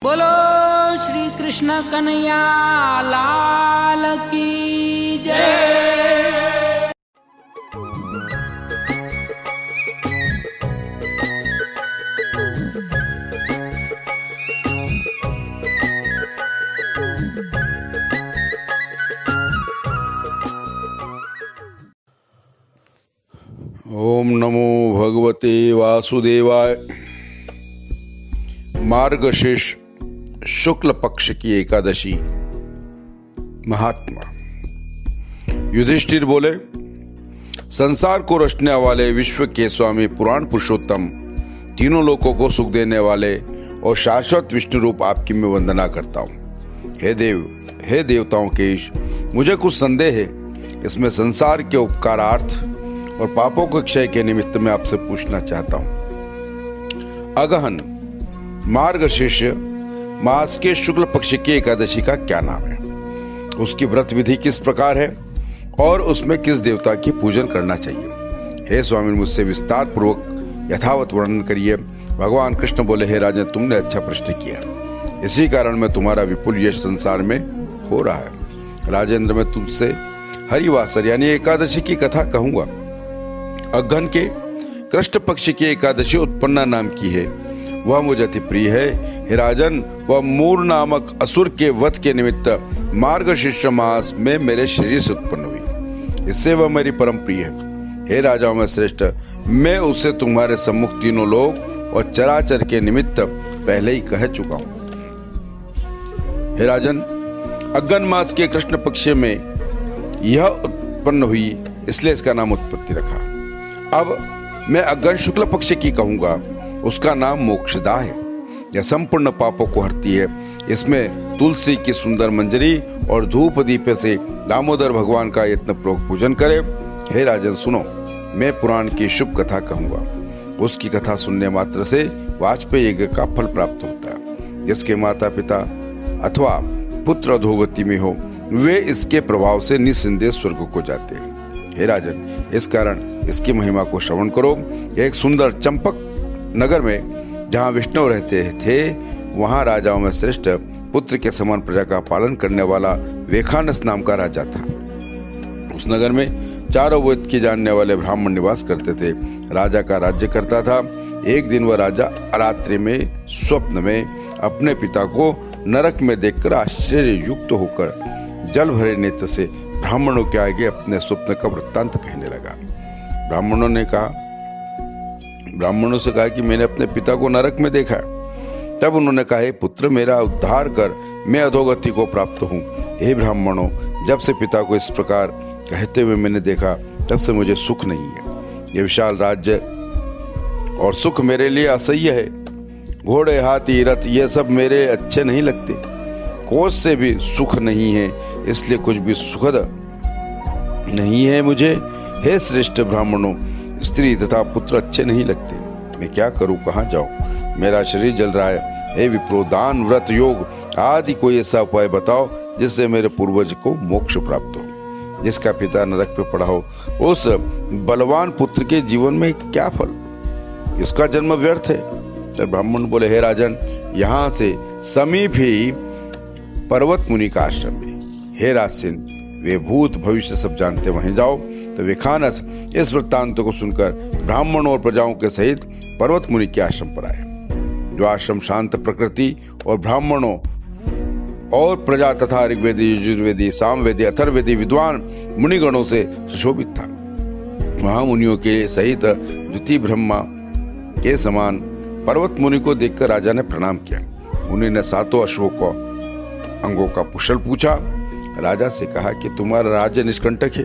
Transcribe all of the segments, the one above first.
बोलो श्री कृष्ण कन्हैया लाल की जय। ओम नमो भगवते वासुदेवाय। मार्गशीर्ष शुक्ल पक्ष की एकादशी। महात्मा युधिष्ठिर बोले, संसार को रचने वाले विश्व के स्वामी पुराण पुरुषोत्तम, तीनों लोकों को सुख देने वाले और शाश्वत विष्णु रूप आपकी मैं वंदना करता हूँ। हे देवताओं के ईश, मुझे कुछ संदेह है। इसमें संसार के उपकारार्थ और पापों के क्षय के निमित्त मैं आपसे पूछना चाहता हूँ। अगहन मार्गशीर्ष मास के शुक्ल पक्ष की एकादशी का क्या नाम है? उसकी व्रत विधि किस प्रकार है और उसमें किस देवता की पूजन करना चाहिए? हे स्वामी, मुझसे विस्तार पूर्वक यथावत वर्णन करिए। भगवान कृष्ण बोले, हे राजन, तुमने अच्छा प्रश्न किया। इसी कारण में तुम्हारा विपुल यश संसार में हो रहा है। राजेंद्र, मैं तुमसे हरिवासर यानी एकादशी की कथा कहूंगा। अगहन के कृष्ण पक्ष की एकादशी उत्पन्ना नाम की है। वह मुझे अति प्रिय है। हे राजन, वह मूर नामक असुर के वध के निमित्त मार्गशीर्ष मास में मेरे शरीर से उत्पन्न हुई। इससे वह मेरी परम प्रिय है। हे राजाओं में श्रेष्ठ, मैं उसे तुम्हारे सम्मुख तीनों लोक और चराचर के निमित्त पहले ही कह चुका हूं। हे राजन, अगहन मास के कृष्ण पक्ष में यह उत्पन्न हुई, इसलिए इसका नाम उत्पत्ति रखा। अब मैं अगहन शुक्ल पक्ष की कहूंगा। उसका नाम मोक्षदा है। यह संपूर्ण पापों को हरती है। इसमें तुलसी की सुंदर मंजरी और धूप दीप से दामोदर भगवान का यत्नपूर्वक पूजन करे। हे राजन, सुनो, मैं पुराण की शुभ कथा कहूंगा। उसकी कथा सुनने मात्र से वाजपेयी यज्ञ का फल प्राप्त होता है। जिसके माता पिता अथवा पुत्र अधोगति में हो, वे इसके प्रभाव से निस्संदेह स्वर्ग को जाते हैं। हे राजन, इस कारण इसकी महिमा को श्रवण करो। एक सुंदर चंपक नगर में जहाँ विष्णु रहते थे, वहाँ राजाओं में श्रेष्ठ पुत्र के समान प्रजा का पालन करने वाला वेखानस नाम का राजा था। उस नगर में चारों वेद के जानने वाले ब्राह्मण निवास करते थे। राजा का राज्य करता था। एक दिन वह राजा रात्रि में स्वप्न में अपने पिता को नरक में देखकर आश्चर्ययुक्त होकर जल भरे नेत्र से ब्राह्मणों के आगे अपने स्वप्न का वृत्तांत कहने लगा। ब्राह्मणों से कहा कि मैंने अपने पिता को नरक में देखा। तब उन्होंने कहा, हे पुत्र, मेरा उद्धार कर, मैं अधोगति को प्राप्त हूँ। हे ब्राह्मणों, जब से पिता को इस प्रकार कहते हुए मैंने देखा, तब से मुझे सुख नहीं है। ये विशाल राज्य और सुख मेरे लिए असह्य है। घोड़े, हाथी, रथ, ये सब मेरे अच्छे नहीं लगते। कोष से भी सुख नहीं है, इसलिए कुछ भी सुखद नहीं है मुझे। हे श्रेष्ठ ब्राह्मणों, स्त्री तथा पुत्र अच्छे नहीं लगते। मैं क्या करूं, कहाँ जाऊं? मेरा शरीर जल रहा है। हे विप्रो, दान, व्रत, योग आदि कोई ऐसा उपाय बताओ जिससे मेरे पूर्वज को मोक्ष प्राप्त हो। जिसका पिता नरक पे पड़ा हो, उस बलवान पुत्र के जीवन में क्या फल? इसका जन्म व्यर्थ है। तो ब्राह्मण बोले, हे राजन, यहाँ से समीप ही पर्वत मुनि का आश्रम है। हे राजसेन, वे भूत भविष्य सब जानते, वहीं जाओ। तो वेखानस इस वृत्तांत को सुनकर ब्राह्मणों और प्रजाओं के सहित पर्वत मुनि के आश्रम पर आए। जो आश्रम शांत प्रकृति और ब्राह्मणों और प्रजा तथा ऋग्वेदी, यजुर्वेदी, सामवेदी, अथर्ववेदी विद्वान मुनिगणों से सुशोभित था। वहां मुनियों के सहित द्वितीय ब्रह्मा के समान पर्वत मुनि को देखकर राजा ने प्रणाम किया। मुनि ने सातों अश्वों को अंगों का कुशल पूछा। राजा से कहा कि तुम्हारा राज्य निष्कंटक है,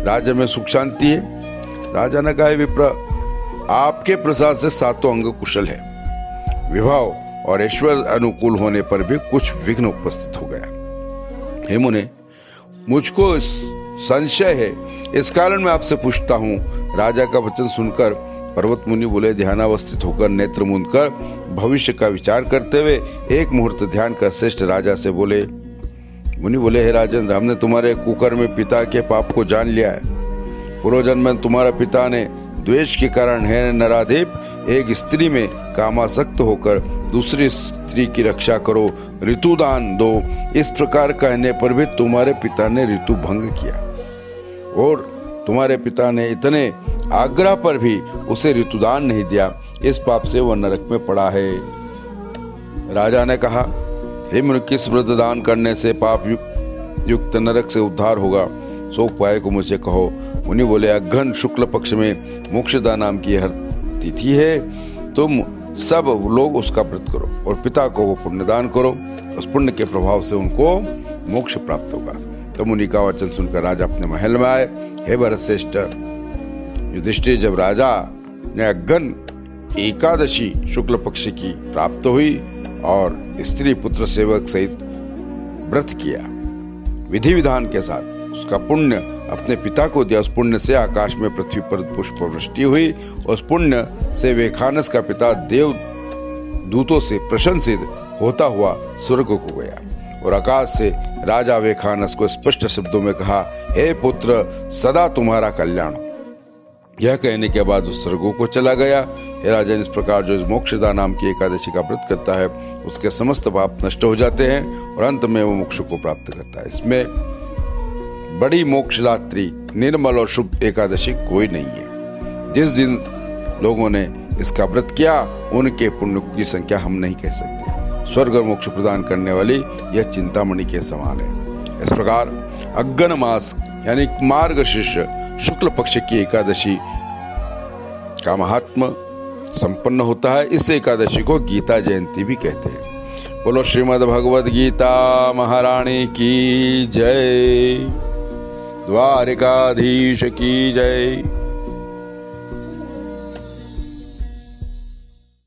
राज्य में सुख शांति है। राजा ने कहा, विप्र, आपके प्रसाद से सातों अंग कुशल है। विवाह और ऐश्वर्य अनुकूल होने पर भी कुछ विघ्न उपस्थित हो गया। हे मुने, मुझको संशय है, इस कारण मैं आपसे पूछता हूँ। राजा का वचन सुनकर पर्वत मुनि बोले, ध्यानावस्थित होकर नेत्र मूंद कर भविष्य का विचार करते हुए एक मुहूर्त ध्यान कर श्रेष्ठ राजा से बोले। मुनि बोले, हे राजन, हमने तुम्हारे कुकर्म में पिता के पाप को जान लिया है। पूर्व जन्म में तुम्हारा पिता ने द्वेष के कारण, हे नराधिप, एक स्त्री में कामासक्त होकर दूसरी स्त्री की रक्षा करो, ऋतुदान दो। इस प्रकार कहने पर भी तुम्हारे पिता ने ऋतु भंग किया और तुम्हारे पिता ने इतने आग्रह पर भी उसे ऋतुदान नहीं दिया। इस पाप से वह नरक में पड़ा है। राजा ने कहा, हे मुनि, किस व्रत दान करने से पाप युक्त नरक से उद्धार होगा, सो उपाय को मुझे कहो। मुनि बोले, अघन शुक्ल पक्ष में मोक्षदा नाम की हर तिथि है, तुम सब लोग उसका व्रत करो और पिता को वो पुण्यदान करो। उस पुण्य के प्रभाव से उनको मोक्ष प्राप्त होगा। तो मुनि का वचन सुनकर राजा अपने महल में आए। हे भरतश्रेष्ठ युधिष्ठिर, जब राजा ने अघन एकादशी शुक्ल पक्ष की प्राप्त हुई और स्त्री पुत्र सेवक सहित व्रत किया, विधि विधान के साथ उसका पुण्य अपने पिता को दिया। उस पुण्य से आकाश में पृथ्वी पर पुष्प वृष्टि हुई। उस पुण्य से वेखानस का पिता देव दूतों से प्रशंसित होता हुआ स्वर्ग को गया और आकाश से राजा वेखानस को स्पष्ट शब्दों में कहा, हे पुत्र, सदा तुम्हारा कल्याण। यह कहने के बाद उस स्वर्गों को चला गया। हे राजन, इस प्रकार जो इस मोक्षदा नाम की एकादशी का व्रत करता है उसके समस्त पाप नष्ट हो जाते हैं और अंत में वो मोक्ष को प्राप्त करता है। इसमें बड़ी मोक्षदात्री, निर्मल और शुभ एकादशी कोई नहीं है। जिस दिन लोगों ने इसका व्रत किया उनके पुण्य की संख्या हम नहीं कह सकते। स्वर्ग और मोक्ष प्रदान करने वाली यह चिंतामणि के समान है। इस प्रकार अग्न मास यानी मार्गशीर्ष शुक्ल पक्ष की एकादशी का महात्म संपन्न होता है। इस एकादशी को गीता जयंती भी कहते हैं। बोलो श्रीमद् भगवद गीता महारानी की जय, द्वारिकाधीश की जय।